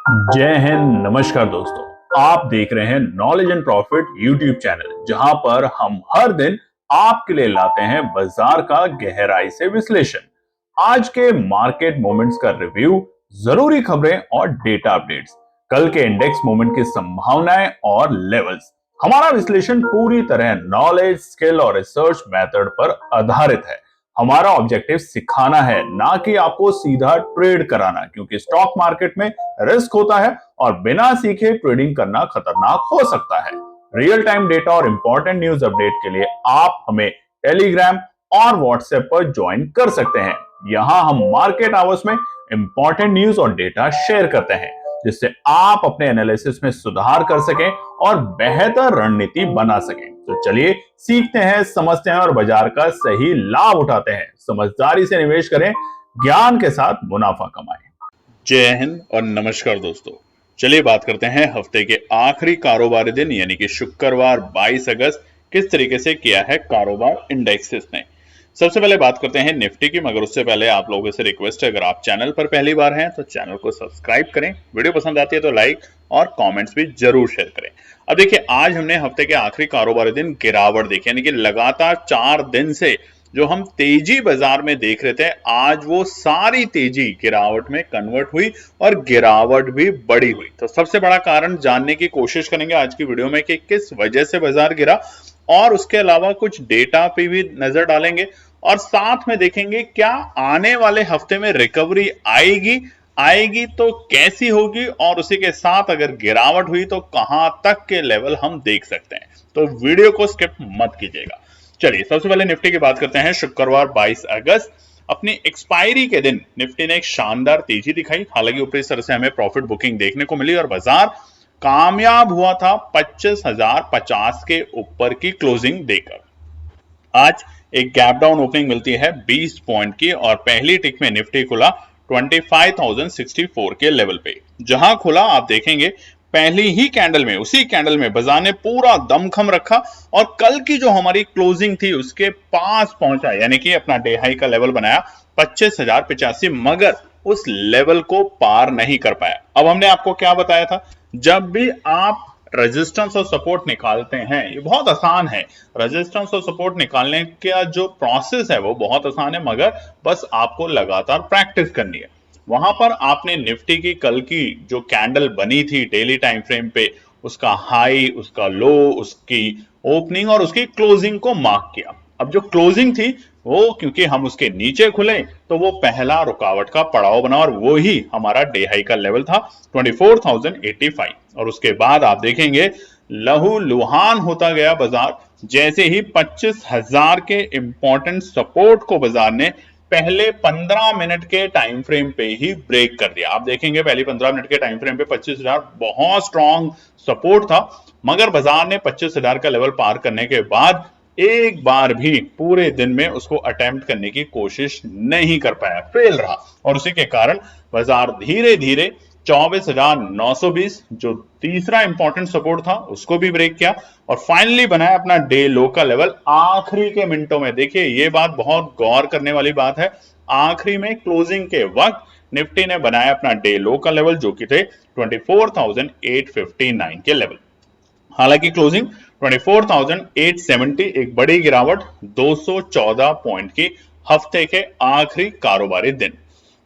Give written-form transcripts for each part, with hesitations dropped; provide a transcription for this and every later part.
जय हिंद। नमस्कार दोस्तों, आप देख रहे हैं knowledge and profit YouTube channel, जहां पर हम हर दिन आपके लिए लाते हैं बाजार का गहराई से विश्लेषण, आज के मार्केट मोमेंट्स का रिव्यू, जरूरी खबरें और डेटा अपडेट्स, कल के इंडेक्स मूवमेंट की संभावनाएं और लेवल्स। हमारा विश्लेषण पूरी तरह नॉलेज, स्किल और रिसर्च मेथड पर आधारित है। हमारा ऑब्जेक्टिव सिखाना है, ना कि आपको सीधा ट्रेड कराना, क्योंकि स्टॉक मार्केट में रिस्क होता है और बिना सीखे ट्रेडिंग करना खतरनाक हो सकता है। रियल टाइम डेटा और इंपॉर्टेंट न्यूज अपडेट के लिए आप हमें टेलीग्राम और व्हाट्सएप पर ज्वाइन कर सकते हैं। यहाँ हम मार्केट आवर्स में इंपॉर्टेंट न्यूज और डेटा शेयर करते हैं, जिससे आप अपने एनालिसिस में सुधार कर सकें और बेहतर रणनीति बना सकें। तो चलिए सीखते हैं, समझते हैं और बाजार का सही लाभ उठाते हैं। समझदारी से निवेश करें, ज्ञान के साथ मुनाफा कमाएं। जय हिंद और नमस्कार दोस्तों। चलिए बात करते हैं हफ्ते के आखिरी कारोबारी दिन यानी कि शुक्रवार 22 अगस्त किस तरीके से किया है कारोबार इंडेक्सेस ने। सबसे पहले बात करते हैं निफ्टी की, मगर उससे पहले आप लोगों से रिक्वेस्ट है, अगर आप चैनल पर पहली बार हैं तो चैनल को सब्सक्राइब करें, वीडियो पसंद आती है तो लाइक और कमेंट्स भी जरूर शेयर करें। अब देखिए, आज हमने हफ्ते के आखिरी कारोबारी दिन गिरावट देखी, यानी कि लगातार 4 दिन से जो हम तेजी बाजार में देख रहे थे, आज वो सारी तेजी गिरावट में कन्वर्ट हुई और गिरावट भी बड़ी हुई। तो सबसे बड़ा कारण जानने की कोशिश करेंगे आज की वीडियो में कि किस वजह से बाजार गिरा, और उसके अलावा कुछ डेटा पे भी नजर डालेंगे और साथ में देखेंगे क्या आने वाले हफ्ते में रिकवरी आएगी तो कैसी होगी, और उसी के साथ अगर गिरावट हुई तो कहां तक के लेवल हम देख सकते हैं। तो वीडियो को स्किप मत कीजिएगा। चलिए सबसे पहले निफ्टी की बात करते हैं। शुक्रवार 22 अगस्त अपनी एक्सपायरी के दिन निफ्टी ने एक शानदार तेजी दिखाई। हालांकि ऊपरी स्तर से हमें प्रॉफिट बुकिंग देखने को मिली और बाजार कामयाब हुआ था 25,050 के ऊपर की क्लोजिंग देकर। आज एक गैप डाउन ओपनिंग मिलती है 20 पॉइंट की और पहली टिक में निफ्टी खुला 25,064 के लेवल पे। जहां खुला आप देखेंगे पहली ही कैंडल में, उसी कैंडल में बाजार ने पूरा दमखम रखा और कल की जो हमारी क्लोजिंग थी उसके पास पहुंचा, यानी कि अपना डे हाई का लेवल बनाया 25,085, मगर उस लेवल को पार नहीं कर पाया। अब हमने आपको क्या बताया था, जब भी आप रेजिस्टेंस और सपोर्ट निकालते हैं, ये बहुत आसान है। रेजिस्टेंस और सपोर्ट निकालने का जो प्रोसेस है वो बहुत आसान है, मगर बस आपको लगातार प्रैक्टिस करनी है। वहां पर आपने निफ्टी की कल की जो कैंडल बनी थी डेली टाइम फ्रेम पे, उसका हाई, उसका लो, उसकी ओपनिंग और उसकी क्लोजिंग को मार्क किया। अब जो क्लोजिंग थी वो, क्योंकि हम उसके नीचे खुले, तो वो पहला रुकावट का पड़ाव बना और वो ही हमारा डे हाई का लेवल था 24,085। और उसके बाद आप देखेंगे लहू लुहान होता गया बाजार, जैसे ही 25,000 के इंपॉर्टेंट सपोर्ट को बाजार ने पहले 15 मिनट के टाइम फ्रेम पे ही ब्रेक कर दिया। आप देखेंगे पहले 15 मिनट के टाइम फ्रेम पे 25,000 बहुत स्ट्रॉन्ग सपोर्ट था, मगर बाजार ने 25,000 का लेवल पार करने के बाद एक बार भी पूरे दिन में उसको अटेम्प्ट करने की कोशिश नहीं कर पाया, फेल रहा। और उसी के कारण बाजार धीरे धीरे 24,920 जो तीसरा इंपॉर्टेंट सपोर्ट था उसको भी ब्रेक किया और फाइनली बनाया अपना डे लो का लेवल आखिरी के मिनटों में। देखिए ये बात बहुत गौर करने वाली बात है, आखिरी में क्लोजिंग के वक्त निफ्टी ने बनाया अपना डे लो का लेवल, जो कि थे 24,859 के लेवल। हालांकि क्लोजिंग 24,870, एक बड़ी गिरावट 214 पॉइंट की हफ्ते के आखिरी कारोबारी दिन।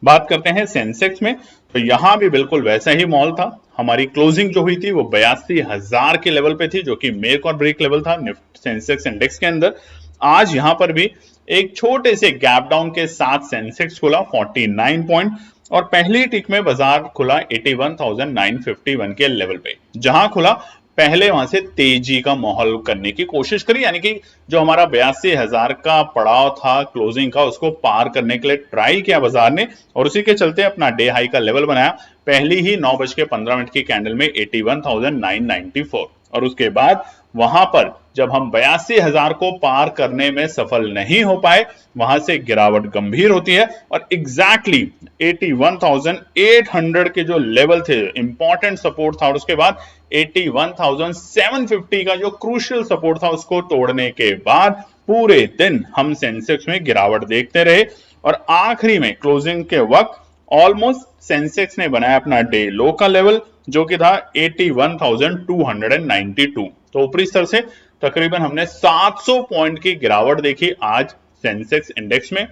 बात करते हैं सेंसेक्स में, तो यहां भी बिल्कुल वैसा ही मॉल था। हमारी क्लोजिंग जो हुई थी वो 82,000 के लेवल पे थी, जो कि मेक और ब्रेक लेवल था सेंसेक्स इंडेक्स के अंदर। आज यहां पर भी एक छोटे से गैप डाउन के साथ सेंसेक्स खुला 49 पॉइंट और पहली टिक में बाजार खुला 81,951 के लेवल पे। जहां खुला पहले वहां से तेजी का माहौल करने की कोशिश करी, यानी कि जो हमारा 82,000 का पड़ाव था क्लोजिंग का, उसको पार करने के लिए ट्राई किया बाजार ने और उसी के चलते अपना डे हाई का लेवल बनाया पहली ही 9:15 की कैंडल में 81,994। और उसके बाद वहां पर जब हम 82,000 को पार करने में सफल नहीं हो पाए, वहां से गिरावट गंभीर होती है और एग्जैक्टली 81,800 के जो लेवल थे इंपॉर्टेंट सपोर्ट था और उसके बाद 81,750 का जो क्रूशियल सपोर्ट था उसको तोड़ने के बाद पूरे दिन हम सेंसेक्स में गिरावट देखते रहे और आखिरी में क्लोजिंग के वक्त ऑलमोस्ट सेंसेक्स ने बनाया अपना डे लो का लेवल जो कि था 81,292। तो ऊपरी स्तर से तकरीबन हमने 700 पॉइंट की गिरावट देखी आज सेंसेक्स इंडेक्स में,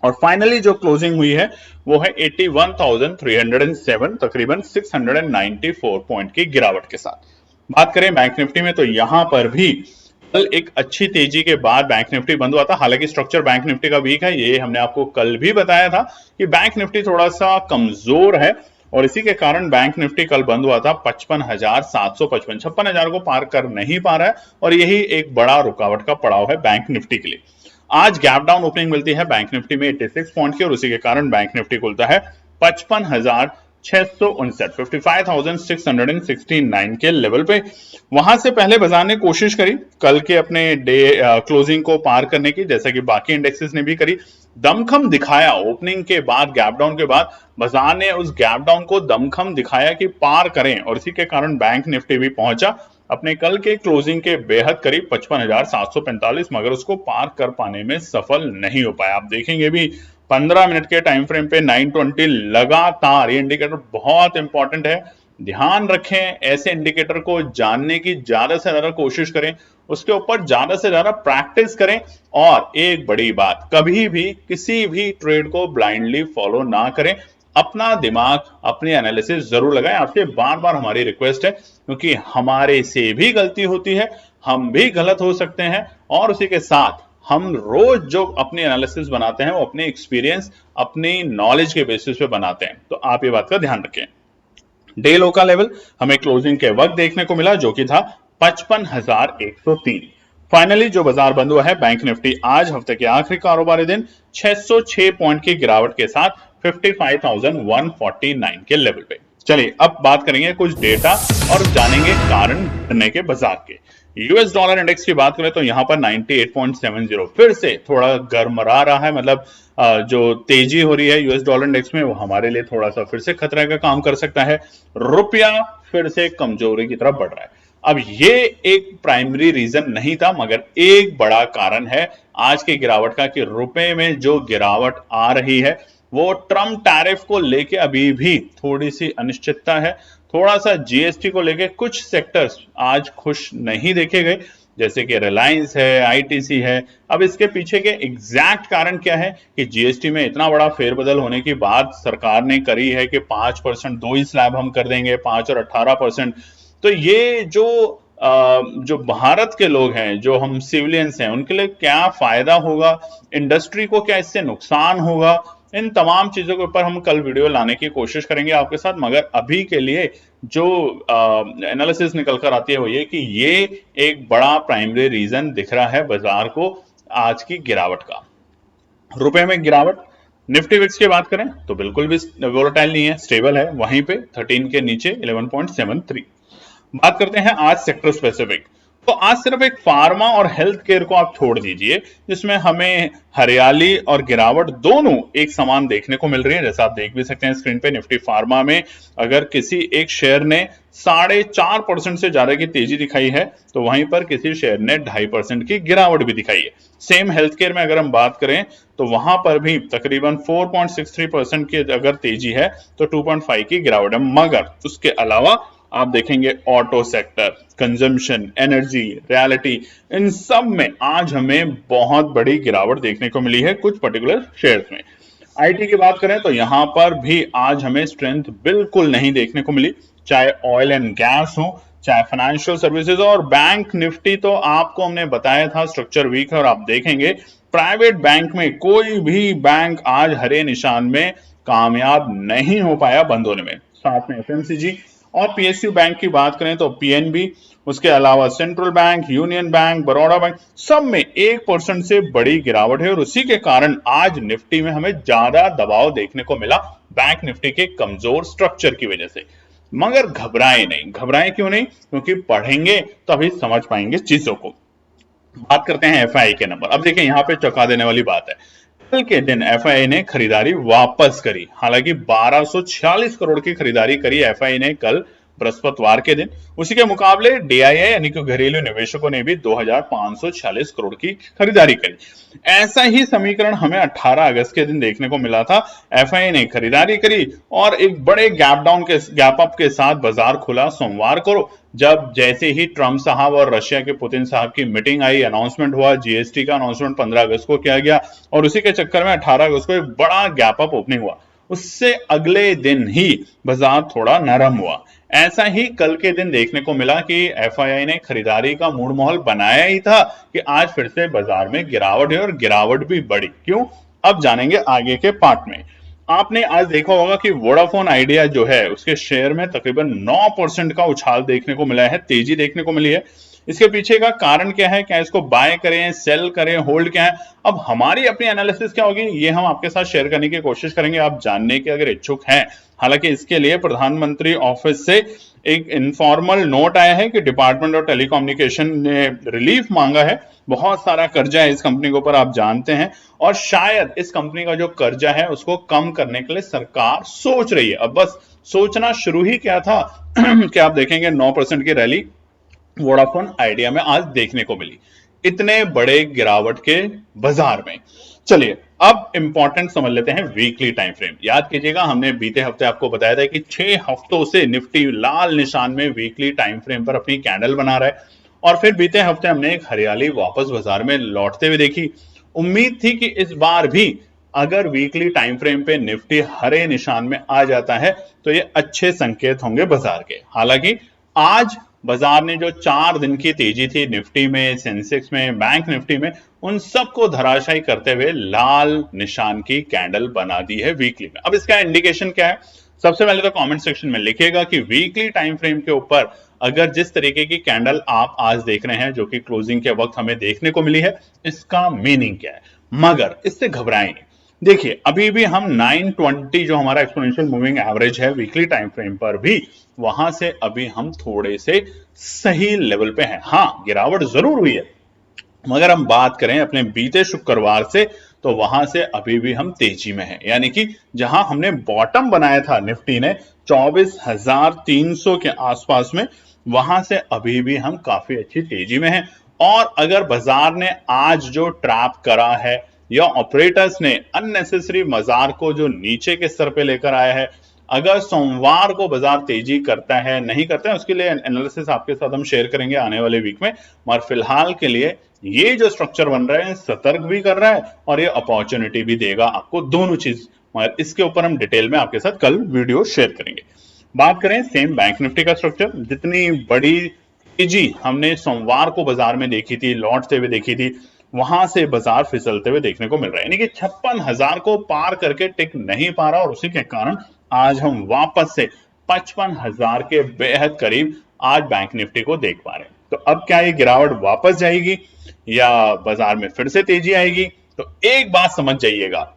और फाइनली जो क्लोजिंग हुई है वो है 81,307, तकरीबन 694 पॉइंट की गिरावट के साथ। बात करें बैंक निफ्टी में तो यहां पर भी कल एक अच्छी तेजी के बाद बैंक निफ्टी बंद हुआ था। हालांकि स्ट्रक्चर बैंक निफ्टी का वीक है, ये हमने आपको कल भी बताया था कि बैंक निफ्टी थोड़ा सा कमजोर है, और इसी के कारण बैंक निफ्टी कल बंद हुआ था 55,755, 56,000 को पार कर नहीं पा रहा है, और यही एक बड़ा रुकावट का पड़ाव है बैंक निफ्टी के लिए। आज गैप डाउन ओपनिंग मिलती है बैंक निफ्टी में 86 पॉइंट की, और उसी के कारण बैंक निफ्टी खुलता है 55,659, 55,669 के लेवल पे। वहां से पहले बाजार ने कोशिश करी कल के अपने डे क्लोजिंग को पार करने की, जैसा कि बाकी इंडेक्सेस ने भी करी, दमखम दिखाया ओपनिंग के बाद, गैप डाउन के बाद बाजार ने उस गैप डाउन को दमखम दिखाया कि पार करें, और इसी के कारण बैंक निफ्टी भी पहुंचा अपने कल के क्लोजिंग के बेहद करीब 55,745, मगर उसको पार कर पाने में सफल नहीं हो पाया। आप देखेंगे भी 15 मिनट के टाइम फ्रेम पे 920 लगातार, ये इंडिकेटर बहुत इंपॉर्टेंट है, ध्यान रखें, ऐसे इंडिकेटर को जानने की ज्यादा से ज्यादा कोशिश करें, उसके ऊपर ज्यादा से ज्यादा प्रैक्टिस करें, और एक बड़ी बात, कभी भी किसी भी ट्रेड को ब्लाइंडली फॉलो ना करें, अपना दिमाग, अपनी एनालिसिस जरूर लगाएं। आपसे बार बार हमारी रिक्वेस्ट है, क्योंकि हमारे से भी गलती होती है, हम भी गलत हो सकते हैं, और उसी के साथ हम रोज जो अपनी एनालिसिस बनाते हैं वो अपने एक्सपीरियंस, अपनी नॉलेज के बेसिस पे बनाते हैं, तो आप ये बात का ध्यान रखें। डे लो का लेवल हमें क्लोजिंग के वक्त देखने को मिला जो कि था 55,103। फाइनली जो बाजार बंद हुआ है बैंक निफ्टी आज हफ्ते के आखिरी कारोबारी दिन 606 पॉइंट की गिरावट के साथ 55,149 के लेवल पे। चलिए अब बात करेंगे कुछ डेटा और जानेंगे कारण गिरने के बाजार के। यूएस डॉलर इंडेक्स की बात करें तो यहां पर 98.70 फिर से थोड़ा गर्मरा रहा है, मतलब जो तेजी हो रही है यूएस डॉलर इंडेक्स में वो हमारे लिए थोड़ा सा फिर से खतरे का काम कर सकता है। रुपया फिर से कमजोरी की तरफ बढ़ रहा है। अब ये एक प्राइमरी रीजन नहीं था, मगर एक बड़ा कारण है आज की गिरावट का कि रुपए में जो गिरावट आ रही है वो ट्रम्प टैरिफ को लेके अभी भी थोड़ी सी अनिश्चितता है। थोड़ा सा जीएसटी को लेके कुछ सेक्टर्स आज खुश नहीं देखे गए, जैसे कि रिलायंस है, आईटीसी है। अब इसके पीछे के एग्जैक्ट कारण क्या है कि जीएसटी में इतना बड़ा फेरबदल होने की बात सरकार ने करी है कि 5% 2 ही स्लैब हम कर देंगे, 5 और 18%। तो ये जो भारत के लोग हैं, जो हम सिविलियंस हैं, उनके लिए क्या फायदा होगा, इंडस्ट्री को क्या इससे नुकसान होगा, इन तमाम चीजों के ऊपर हम कल वीडियो लाने की कोशिश करेंगे आपके साथ। मगर अभी के लिए जो एनालिसिस निकल कर आती है वो ये कि ये एक बड़ा प्राइमरी रीजन दिख रहा है बाजार को आज की गिरावट का। रुपए में गिरावट, निफ्टी विक्स की बात करें तो बिल्कुल भी वोलेटाइल नहीं है, स्टेबल है वहीं पे 13 के नीचे 11.73। बात करते हैं आज सेक्टर स्पेसिफिक, तो आज सिर्फ एक फार्मा और हेल्थ केयर को आप छोड़ दीजिए जिसमें हमें हरियाली और गिरावट दोनों एक समान देखने को मिल रही है। जैसा आप देख भी सकते हैं स्क्रीन पे, निफ्टी फार्मा में अगर किसी एक शेयर ने 4.5% से ज्यादा की तेजी दिखाई है तो वहीं पर किसी शेयर ने 2.5% की गिरावट भी दिखाई है। सेम हेल्थ केयर में अगर हम बात करें तो वहां पर भी तकरीबन 4.63% की अगर तेजी है तो 2.5 की गिरावट है। मगर उसके अलावा आप देखेंगे auto sector, consumption, energy, reality, इन सब में आज हमें बहुत बड़ी गिरावट देखने को मिली है कुछ पर्टिकुलर शेयर्स में। आईटी की बात करें तो यहां पर भी आज हमें स्ट्रेंथ बिल्कुल नहीं देखने को मिली, चाहे ऑयल एंड गैस हो, चाहे फाइनेंशियल सर्विसेज और बैंक निफ्टी। तो आपको हमने बताया था स्ट्रक्चर वीक है, और आप देखेंगे प्राइवेट बैंक में कोई भी बैंक आज हरे निशान में कामयाब नहीं हो पाया बंद होने में। साथ में एफएमसीजी और पीएसयू बैंक की बात करें तो पीएनबी, उसके अलावा central bank, union bank, Baroda bank, सब में 1% से बड़ी गिरावट है, और उसी के कारण आज निफ्टी में हमें ज्यादा दबाव देखने को मिला बैंक निफ्टी के कमजोर स्ट्रक्चर की वजह से। मगर घबराएं नहीं, घबराएं क्यों नहीं, क्योंकि पढ़ेंगे तो अभी समझ पाएंगे चीजों को। बात करते हैं एफआई के नंबर। अब देखिए यहाँ पे चौंका देने वाली बात है, कल के दिन एफआई ने खरीदारी वापस करी। हालांकि 1246 करोड़ की खरीदारी करी एफआई ने कल बृहस्पतिवार के दिन। उसी के मुकाबले DII यानी कि घरेलू निवेशकों ने भी 2546 करोड़ की खरीदारी करी। ऐसा ही समीकरण हमें 18 अगस्त के दिन देखने को मिला था। FII ने खरीदारी करी और एक बड़े गैप अप के साथ बाजार खुला सोमवार को, जब जैसे ही ट्रंप साहब और रशिया के पुतिन साहब की मीटिंग आई, अनाउंसमेंट हुआ, GST का अनाउंसमेंट 15 अगस्त को किया गया और उसी के चक्कर में 18 अगस्त को एक बड़ा गैप अप ओपनिंग हुआ। उससे अगले दिन ही बाजार थोड़ा नरम हुआ। ऐसा ही कल के दिन देखने को मिला कि FII ने खरीदारी का मूड माहौल बनाया ही था कि आज फिर से बाजार में गिरावट है और गिरावट भी बढ़ी। क्यों, अब जानेंगे आगे के पार्ट में। आपने आज देखा होगा कि वोडाफोन आइडिया जो है उसके शेयर में तकरीबन 9% का उछाल देखने को मिला है, तेजी देखने को मिली है। इसके पीछे का कारण क्या है, क्या इसको बाय करें, सेल करें, होल्ड क्या है? अब हमारी अपनी एनालिसिस क्या होगी ये हम आपके साथ शेयर करने की कोशिश करेंगे, आप जानने के अगर इच्छुक हैं। हालांकि इसके लिए प्रधानमंत्री ऑफिस से एक इनफॉर्मल नोट आया है कि डिपार्टमेंट ऑफ टेलीकम्युनिकेशन ने रिलीफ मांगा है। बहुत सारा कर्जा है इस कंपनी के ऊपर, आप जानते हैं, और शायद इस कंपनी का जो कर्जा है उसको कम करने के लिए सरकार सोच रही है। अब बस सोचना शुरू ही क्या था कि आप देखेंगे 9% की रैली वोडाफोन आइडिया में आज देखने को मिली, इतने बड़े गिरावट के बाजार में। चलिए अब इंपॉर्टेंट समझ लेते हैं वीकली टाइम फ्रेम। याद कीजिएगा हमने बीते हफ्ते आपको बताया था कि 6 हफ्तों से निफ्टी लाल निशान में वीकली टाइम फ्रेम पर अपनी कैंडल बना रहा है, और फिर बीते हफ्ते हमने एक हरियाली वापस बाजार में लौटते हुए देखी। उम्मीद थी कि इस बार भी अगर वीकली टाइम फ्रेम पे निफ्टी हरे निशान में आ जाता है तो ये अच्छे संकेत होंगे बाजार के। हालांकि आज बाजार ने जो 4 दिन की तेजी थी निफ्टी में, सेंसेक्स में, बैंक निफ्टी में, उन सबको धराशायी करते हुए लाल निशान की कैंडल बना दी है वीकली में। अब इसका इंडिकेशन क्या है? सबसे पहले तो कमेंट सेक्शन में लिखिएगा कि वीकली टाइम फ्रेम के ऊपर अगर जिस तरीके की कैंडल आप आज देख रहे हैं, जो कि क्लोजिंग के वक्त हमें देखने को मिली है, इसका मीनिंग क्या है। मगर इससे घबराएं नहीं। देखिए अभी भी हम 920 जो हमारा एक्सपोनेंशियल मूविंग एवरेज है वीकली टाइम फ्रेम पर भी, वहां से अभी हम थोड़े से सही लेवल पे हैं। हाँ, गिरावट जरूर हुई है, मगर हम बात करें अपने बीते शुक्रवार से तो वहां से अभी भी हम तेजी में हैं। यानी कि जहां हमने बॉटम बनाया था निफ्टी ने 24,300 के आसपास में, वहां से अभी भी हम काफी अच्छी तेजी में हैं। और अगर बाजार ने आज जो ट्रैप करा है या ऑपरेटर्स ने अननेसेसरी बाजार को जो नीचे के स्तर पे लेकर आया है, अगर सोमवार को बाजार तेजी करता है नहीं करता है, उसके लिए एनालिसिस आपके साथ हम शेयर करेंगे आने वाले वीक में। मगर फिलहाल के लिए ये जो स्ट्रक्चर बन रहा है सतर्क भी कर रहा है और ये अपॉर्चुनिटी भी देगा आपको, दोनों चीज। मगर इसके ऊपर हम डिटेल में आपके साथ कल वीडियो शेयर करेंगे। बात करें सेम बैंक निफ्टी का स्ट्रक्चर, जितनी बड़ी तेजी हमने सोमवार को बाजार में देखी थी, लौटते हुए देखी थी, वहां से बाजार फिसलते हुए देखने को मिल रहा है। यानी कि 56,000 को पार करके टिक नहीं पा रहा, और उसी के कारण आज हम वापस से 55,000 के बेहद करीब आज बैंक निफ्टी को देख पा रहे हैं। तो अब क्या ये गिरावट वापस जाएगी या बाजार में फिर से तेजी आएगी? तो एक बात समझ जाइएगा,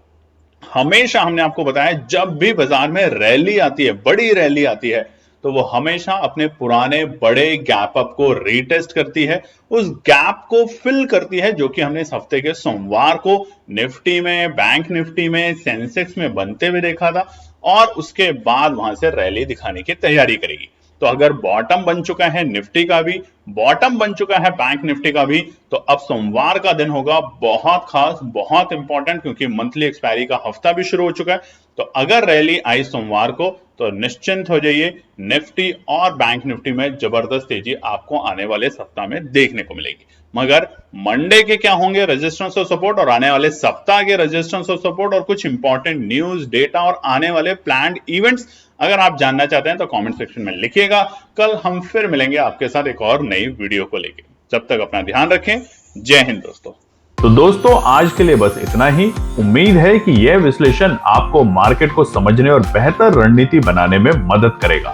हमेशा हमने आपको बताया जब भी बाजार में रैली आती है, बड़ी रैली आती है, तो वो हमेशा अपने पुराने बड़े गैप अप को रीटेस्ट करती है, उस गैप को फिल करती है, जो कि हमने इस हफ्ते के सोमवार को निफ्टी में, बैंक निफ्टी में, सेंसेक्स में बनते हुए देखा था, और उसके बाद वहां से रैली दिखाने की तैयारी करेगी। तो अगर बॉटम बन चुका है निफ्टी का भी, बॉटम बन चुका है बैंक निफ्टी का भी, तो अब सोमवार का दिन होगा बहुत खास, बहुत इंपॉर्टेंट, क्योंकि मंथली एक्सपायरी का हफ्ता भी शुरू हो चुका है। तो अगर रैली आई सोमवार को तो निश्चिंत हो जाइए, निफ्टी और बैंक निफ्टी में जबरदस्त तेजी आपको आने वाले सप्ताह में देखने को मिलेगी। मगर मंडे के क्या होंगे रेजिस्टेंस और सपोर्ट, और आने वाले सप्ताह के रेजिस्टेंस और सपोर्ट, और कुछ इंपॉर्टेंट न्यूज, डेटा और आने वाले प्लान्ड इवेंट्स अगर आप जानना चाहते हैं तो कमेंट सेक्शन में लिखिएगा। कल हम फिर मिलेंगे आपके साथ एक और नई वीडियो को लेकर। जब तक अपना ध्यान रखें। जय हिंद दोस्तों। तो दोस्तों आज के लिए बस इतना ही। उम्मीद है कि यह विश्लेषण आपको मार्केट को समझने और बेहतर रणनीति बनाने में मदद करेगा।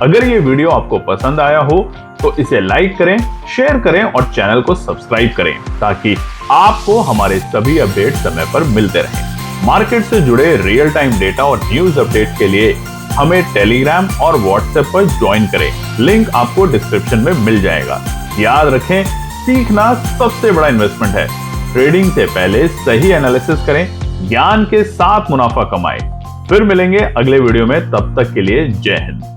अगर ये वीडियो आपको पसंद आया हो तो इसे लाइक करें, शेयर करें और चैनल को सब्सक्राइब करें, ताकि आपको हमारे सभी अपडेट समय पर मिलते रहें। मार्केट से जुड़े रियल टाइम डेटा और न्यूज अपडेट के लिए हमें टेलीग्राम और व्हाट्सएप पर ज्वाइन करें। लिंक आपको डिस्क्रिप्शन में मिल जाएगा। याद रखें, सीखना सबसे बड़ा इन्वेस्टमेंट है। ट्रेडिंग से पहले सही एनालिसिस करें, ज्ञान के साथ मुनाफा कमाएं। फिर मिलेंगे अगले वीडियो में, तब तक के लिए जय हिंद।